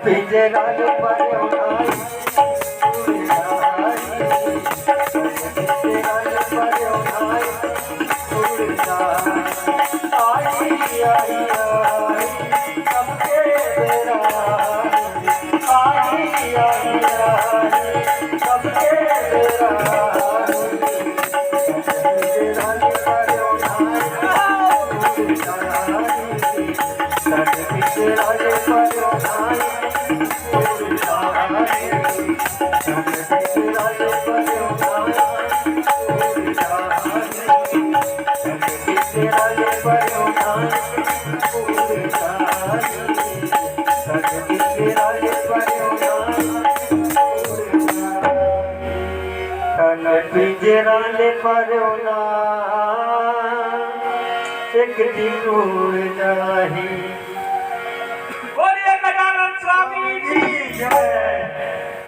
पिंजराल पर्यो नाई पिंजराल पर्यो नाई आई आई आई सबके बेरा आई आई आई सबके बेरा पिंजराल पर्यो नाई पिंजराल पर्यो नाई पिंजराले पर्यो ना एक दिलूर नहीं। बोलिए गजानन स्वामी की जय।